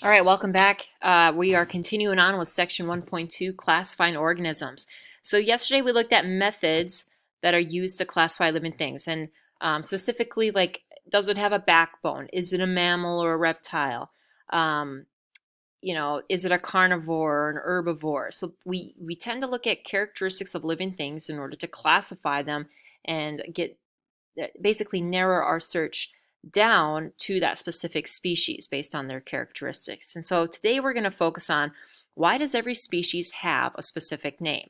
All right, welcome back. We are continuing on with section 1.2, classifying organisms. So yesterday we looked at methods that are used to classify living things, and specifically, like, does it have a backbone? Is it a mammal or a reptile? Um, is it a carnivore or an herbivore? So we tend to look at characteristics of living things in order to classify them and get basically narrow our search down to that specific species based on their characteristics. And so today we're going to focus on, why does every species have a specific name?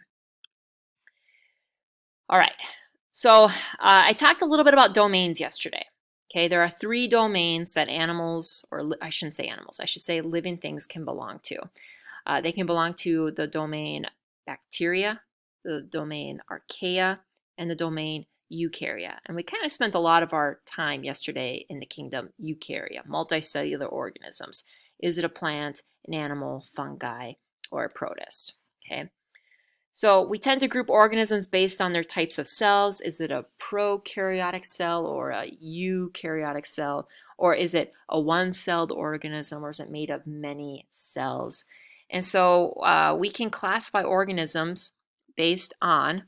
All right, so I talked a little bit about domains yesterday. Okay, there are 3 domains that animals, or I shouldn't say animals, I should say living things can belong to. They can belong to the domain bacteria, the domain archaea, and the domain eukarya. And we kind of spent a lot of our time yesterday in the kingdom eukarya, multicellular organisms. Is it a plant, an animal, fungi, or a protist? Okay. So we tend to group organisms based on their types of cells. Is it a prokaryotic cell or a eukaryotic cell? Or is it a one-celled organism, or is it made of many cells? And so we can classify organisms based on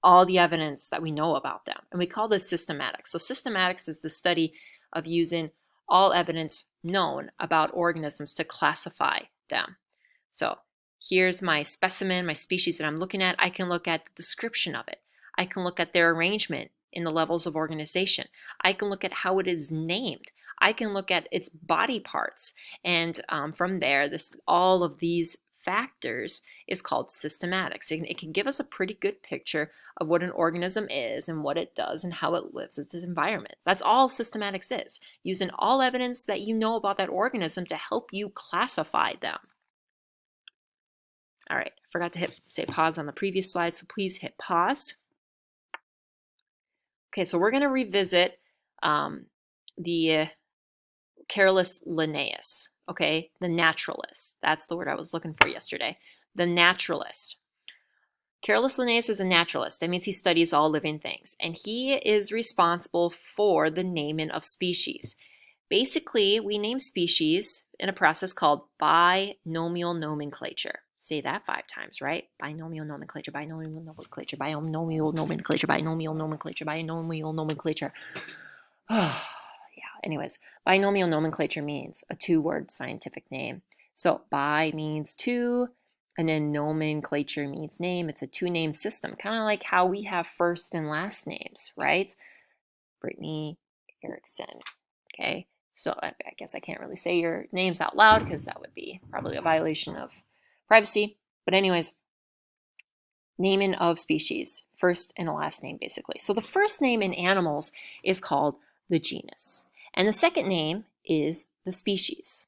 all the evidence that we know about them. And we call this systematics. So systematics is the study of using all evidence known about organisms to classify them. So here's my specimen, my species that I'm looking at. I can look at the description of it. I can look at their arrangement in the levels of organization. I can look at how it is named. I can look at its body parts. And from there, all of these factors is called systematics. It can give us a pretty good picture of what an organism is and what it does and how it lives in its environment. That's all systematics is, using all evidence that you know about that organism to help you classify them. All right, I forgot to say pause on the previous slide, so please hit pause. Okay, so we're going to revisit the Carolus Linnaeus, okay, the naturalist. That's the word I was looking for yesterday, the naturalist. Carolus Linnaeus is a naturalist. That means he studies all living things, and he is responsible for the naming of species. Basically, we name species in a process called binomial nomenclature. Say that 5 times, right? Binomial nomenclature, binomial nomenclature, binomial nomenclature, binomial nomenclature, binomial nomenclature. Yeah, anyways, binomial nomenclature means a 2-word scientific name. So bi means 2, and then nomenclature means name. It's a 2-name system, kind of like how we have first and last names, right? Brittany Erickson, okay? So I guess I can't really say your names out loud because that would be probably a violation of privacy. But anyways, naming of species, first and last name basically. So the first name in animals is called the genus, and the second name is the species.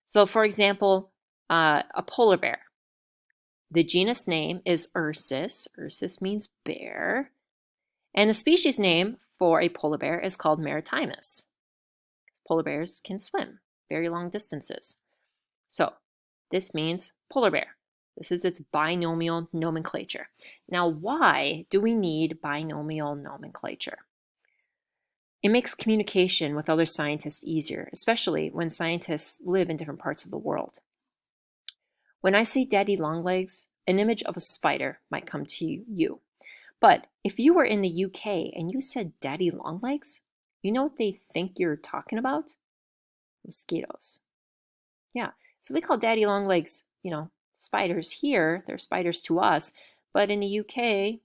So for example, a polar bear. The genus name is Ursus. Ursus means bear. And the species name for a polar bear is called Maritimus. Polar bears can swim very long distances. So this means polar bear. This is its binomial nomenclature. Now, why do we need binomial nomenclature? It makes communication with other scientists easier, especially when scientists live in different parts of the world. When I say daddy longlegs, an image of a spider might come to you. But if you were in the UK and you said daddy longlegs, you know what they think you're talking about? Mosquitoes. Yeah, so we call daddy longlegs, spiders here. They're spiders to us, but in the UK,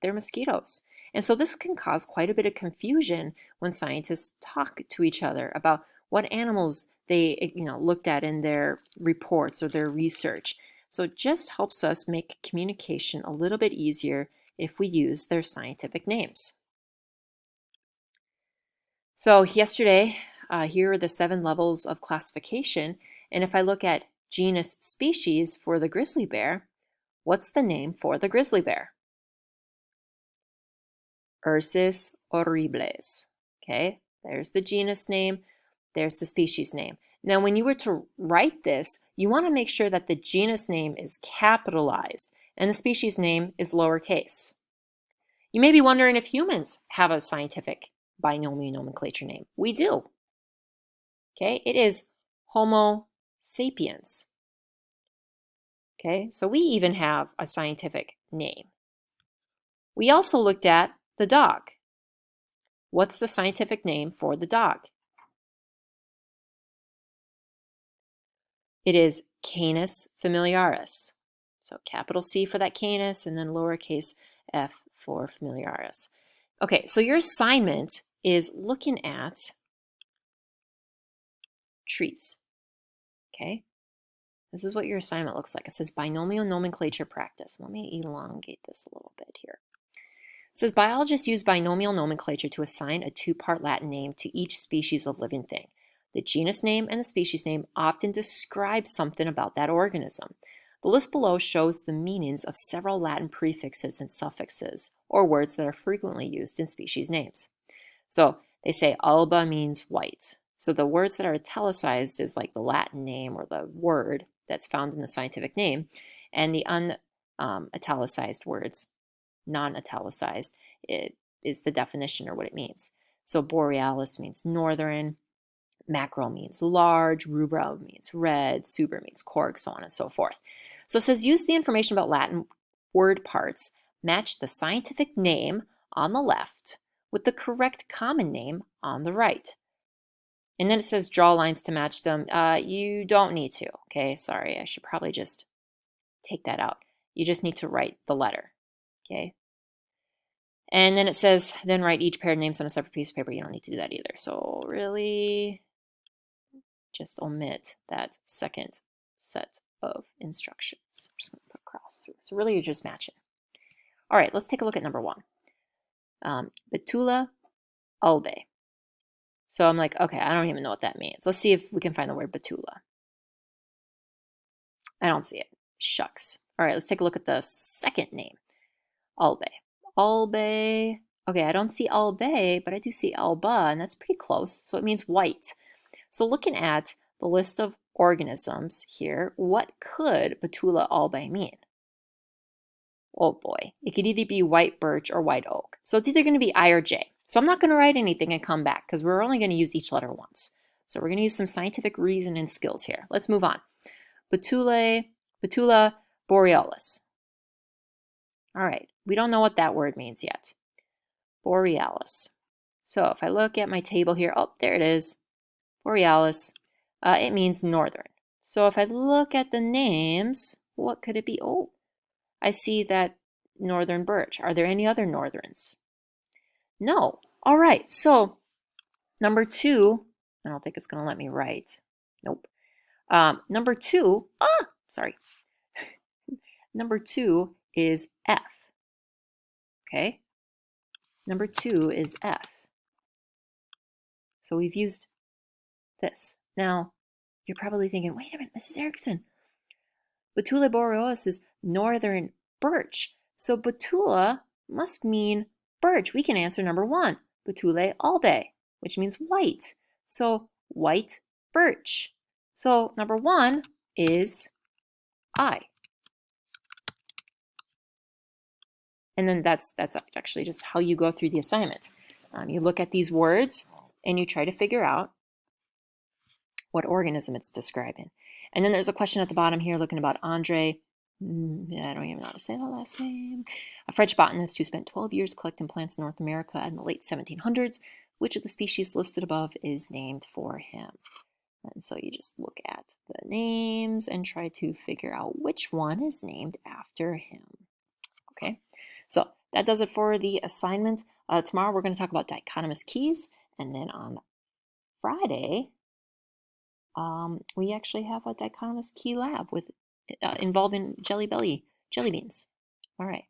they're mosquitoes. And so this can cause quite a bit of confusion when scientists talk to each other about what animals they looked at in their reports or their research. So it just helps us make communication a little bit easier if we use their scientific names. So yesterday, here are the 7 levels of classification. And if I look at genus species for the grizzly bear, what's the name for the grizzly bear? Ursus horribilis. Okay, there's the genus name, there's the species name. Now, when you were to write this, you want to make sure that the genus name is capitalized and the species name is lowercase. You may be wondering if humans have a scientific binomial nomenclature name. We do. Okay, it is Homo sapiens. Okay, so we even have a scientific name. We also looked at the dog. What's the scientific name for the dog? It is Canis familiaris. So capital C for that Canis and then lowercase f for familiaris. Okay, so your assignment is looking at trees. Okay, this is what your assignment looks like. It says binomial nomenclature practice. Let me elongate this a little bit here. It says biologists use binomial nomenclature to assign a two-part Latin name to each species of living thing. The genus name and the species name often describe something about that organism. The list below shows the meanings of several Latin prefixes and suffixes, or words that are frequently used in species names. So they say alba means white. So the words that are italicized is like the Latin name or the word that's found in the scientific name, and the unitalicized words, non-italicized, it is the definition or what it means. So borealis means northern, macro means large, rubra means red, suber means cork, so on and so forth. So it says use the information about Latin word parts, match the scientific name on the left with the correct common name on the right. And then it says draw lines to match them. You don't need to, okay? Sorry, I should probably just take that out. You just need to write the letter, okay? And then it says, then write each pair of names on a separate piece of paper. You don't need to do that either. So really, just omit that second set of instructions. I'm just going to put cross through. So really, you're just matching. All right, let's take a look at number one. Betula albe. So I'm like, okay, I don't even know what that means. Let's see if we can find the word betula. I don't see it. Shucks. All right, let's take a look at the second name. Albe. Albe. Okay, I don't see albe, but I do see alba, and that's pretty close. So it means white. So looking at the list of organisms here, what could Betula albe mean? Oh boy, it could either be white birch or white oak. So it's either going to be I or J. So I'm not going to write anything and come back because we're only going to use each letter once. So we're going to use some scientific reason and skills here. Let's move on. Betula borealis. All right, we don't know what that word means yet. Borealis. So if I look at my table here, oh, there it is. Borealis, it means northern. So if I look at the names, what could it be? Oh, I see that northern birch. Are there any other northerns? No. All right, so number two, I don't think it's going to let me write. Nope. Number two, sorry. Number two is F. Okay? Number two is F. So we've used this. Now, you're probably thinking, wait a minute, Mrs. Erickson, Betula borealis is northern birch. So Betula must mean birch. We can answer number one, Betulae albe, which means white. So white birch. So number one is I. And then that's actually just how you go through the assignment. You look at these words and you try to figure out what organism it's describing. And then there's a question at the bottom here looking about Andre. I don't even know how to say that last name. A French botanist who spent 12 years collecting plants in North America in the late 1700s. Which of the species listed above is named for him? And so you just look at the names and try to figure out which one is named after him. Okay, so that does it for the assignment. Tomorrow we're going to talk about dichotomous keys, and then on Friday we actually have a dichotomous key lab with involving jelly beans. All right.